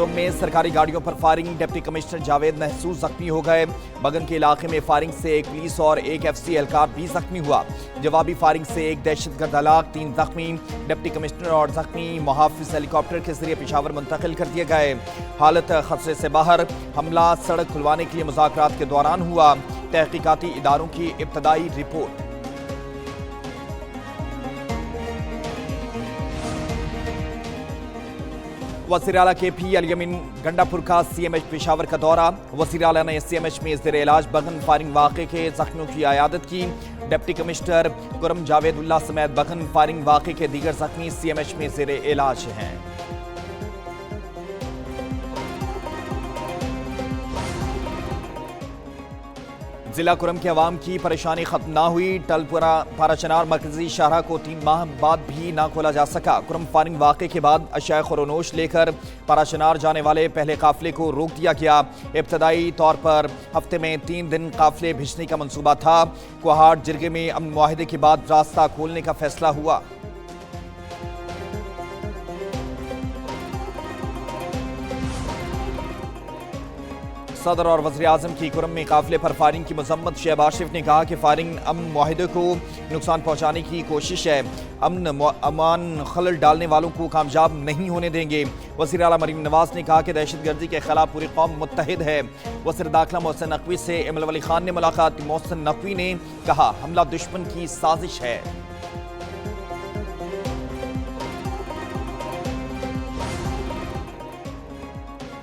کرم میں سرکاری گاڑیوں پر فائرنگ، ڈپٹی کمشنر جاوید محسوس زخمی ہو گئے۔ بگن کے علاقے میں فائرنگ سے ایک پولیس اور ایک ایف سی اہلکار بھی زخمی ہوا۔ جوابی فائرنگ سے ایک دہشت گرد ہلاک، 3 زخمی۔ ڈپٹی کمشنر اور زخمی محافظ ہیلی کاپٹر کے ذریعے پشاور منتقل کر دیے گئے۔ حالت خطرے سے باہر، حملہ سڑک کھلوانے کے لیے مذاکرات کے دوران ہوا۔ تحقیقاتی اداروں کی ابتدائی رپورٹ۔ وزیر اعلیٰ کے پی الیمین گنڈا پور کا سی ایم ایچ پشاور کا دورہ۔ وزیر اعلیٰ نے سی ایم ایچ میں زیر علاج بگن فائرنگ واقعے کے زخمیوں کی عیادت کی۔ ڈپٹی کمشنر کرم جاوید اللہ سمیت بگن فائرنگ واقعے کے دیگر زخمی سی ایم ایچ میں زیر علاج ہیں۔ ضلع کرم کے عوام کی پریشانی ختم نہ ہوئی۔ ٹلپورہ پارا-چنار مرکزی شاہراہ کو 3 ماہ بعد بھی نہ کھولا جا سکا۔ کرم فائرنگ واقعے کے بعد اشیاء خورونوش لے کر پارا-چنار جانے والے پہلے قافلے کو روک دیا گیا۔ ابتدائی طور پر ہفتے میں 3 دن قافلے بھیجنے کا منصوبہ تھا۔ کوہاٹ جرگے میں امن معاہدے کے بعد راستہ کھولنے کا فیصلہ ہوا۔ صدر اور وزیر اعظم کی کرم میں قافلے پر فائرنگ کی مذمت۔ شہباز شریف نے کہا کہ فائرنگ امن معاہدے کو نقصان پہنچانے کی کوشش ہے۔ امان خلل ڈالنے والوں کو کامیاب نہیں ہونے دیں گے۔ وزیر اعلیٰ مریم نواز نے کہا کہ دہشت گردی کے خلاف پوری قوم متحد ہے۔ وزیر داخلہ محسن نقوی سے ایمل ولی خان نے ملاقات۔ محسن نقوی نے کہا حملہ دشمن کی سازش ہے۔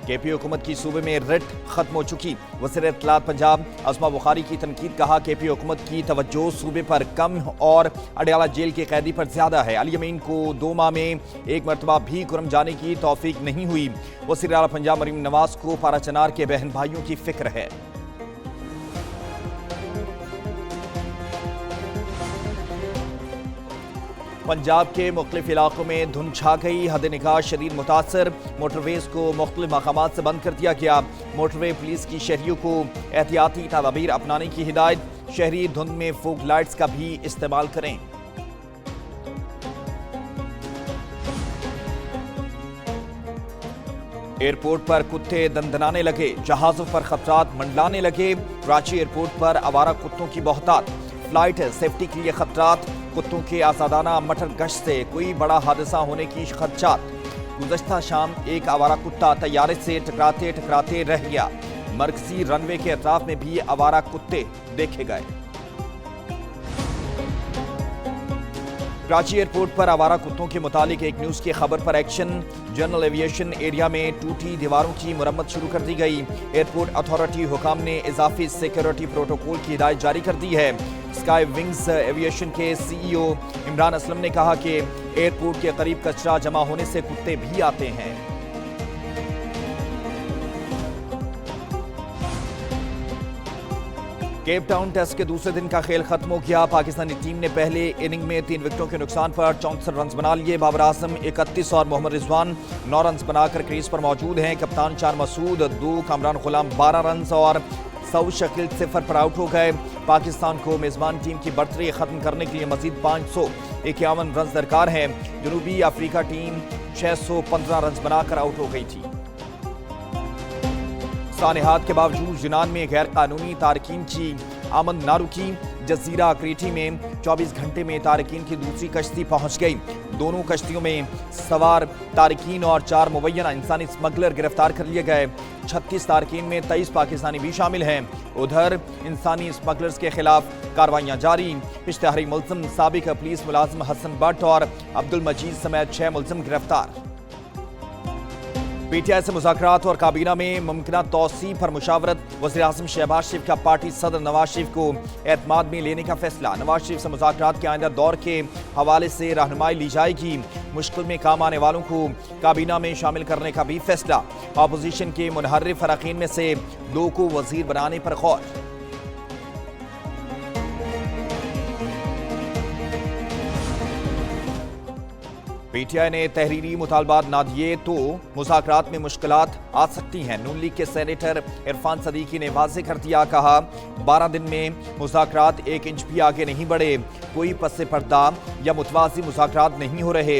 کے پی حکومت کی صوبے میں رٹ ختم ہو چکی۔ وزیر اطلاعات پنجاب اسما بخاری کی تنقید، کہا کے پی حکومت کی توجہ صوبے پر کم اور اڈیالہ جیل کے قیدی پر زیادہ ہے۔ الیمین کو 2 ماہ میں 1 مرتبہ بھی کرم جانے کی توفیق نہیں ہوئی۔ وزیر اعلیٰ پنجاب مریم نواز کو پارا-چنار کے بہن بھائیوں کی فکر ہے۔ پنجاب کے مختلف علاقوں میں دھند چھا گئی، حد نکاح شدید متاثر۔ موٹر ویز کو مختلف مقامات سے بند کر دیا گیا۔ موٹر وے پولیس کی شہریوں کو احتیاطی تدابیر اپنانے کی ہدایت۔ شہری دھند میں فوگ لائٹس کا بھی استعمال کریں۔ ایئرپورٹ پر کتے دندنانے لگے، جہازوں پر خطرات منڈلانے لگے۔ کراچی ایئرپورٹ پر آوارہ کتوں کی بہتات، فلائٹ سیفٹی کے لیے خطرات۔ کتوں کے آزادانہ مٹر گشت سے کوئی بڑا حادثہ ہونے کی خدشات۔ گزشتہ شام ایک آوارہ کتا طیارے سے ٹکراتے رہ گیا۔ مرکزی رن وے کے اطراف میں بھی آوارہ کتے دیکھے گئے۔ کراچی ایئرپورٹ پر آوارہ کتوں کے متعلق ایک نیوز کی خبر پر ایکشن۔ جنرل ایویشن ایریا میں ٹوٹی دیواروں کی مرمت شروع کر دی گئی۔ ایئرپورٹ اتھارٹی حکام نے اضافی سیکیورٹی پروٹوکول کی ہدایت جاری کر دی ہے۔ اسکائی ونگز ایویشن کے سی ای او عمران اسلم نے کہا کہ ایئرپورٹ کے قریب کچرا جمع ہونے سے کتے بھی آتے ہیں۔ کیپ ٹاؤن ٹیسٹ کے دوسرے دن کا کھیل ختم ہو گیا۔ پاکستانی ٹیم نے پہلے اننگ میں 3 وکٹوں کے نقصان پر 64 رنز بنا لیے۔ بابر اعظم 31 اور محمد رضوان 9 رنز بنا کر کریز پر موجود ہیں۔ کپتان چار مسعود 2، کامران غلام 12 رنز اور سعود شکیل 0 پر آؤٹ ہو گئے۔ پاکستان کو میزبان ٹیم کی برتری ختم کرنے کے لیے مزید 551 رنز درکار ہیں۔ جنوبی افریقہ ٹیم 615 رنز بنا کر آؤٹ ہو گئی تھی۔ سانحات کے باوجود یونان میں غیر قانونی تارکین کی آمد نہ رکی۔ جزیرہ کریٹی میں 24 گھنٹے میں تارکین کی دوسری کشتی پہنچ گئی۔ دونوں کشتیوں میں سوار تارکین اور 4 مبینہ انسانی اسمگلر گرفتار کر لیے گئے۔ 36 تارکین میں 23 پاکستانی بھی شامل ہیں۔ ادھر انسانی اسمگلرز کے خلاف کارروائیاں جاری۔ اشتہاری ملزم سابق پولیس ملازم حسن بٹ اور عبد المجید سمیت 6 ملزم گرفتار۔ پی ٹی آئی سے مذاکرات اور کابینہ میں ممکنہ توسیع پر مشاورت۔ وزیر اعظم شہباز شریف کا پارٹی صدر نواز شریف کو اعتماد میں لینے کا فیصلہ۔ نواز شریف سے مذاکرات کے آئندہ دور کے حوالے سے رہنمائی لی جائے گی۔ مشکل میں کام آنے والوں کو کابینہ میں شامل کرنے کا بھی فیصلہ۔ اپوزیشن کے منحرف اراکین میں سے 2 کو وزیر بنانے پر غور۔ پی ٹی آئی نے تحریری مطالبات نہ دیے تو مذاکرات میں مشکلات آ سکتی ہیں۔ نون لیگ کے سینیٹر عرفان صدیقی نے واضح کر دیا، کہا 12 دن میں مذاکرات 1 انچ بھی آگے نہیں بڑھے۔ کوئی پس پردہ یا متوازی مذاکرات نہیں ہو رہے۔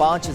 5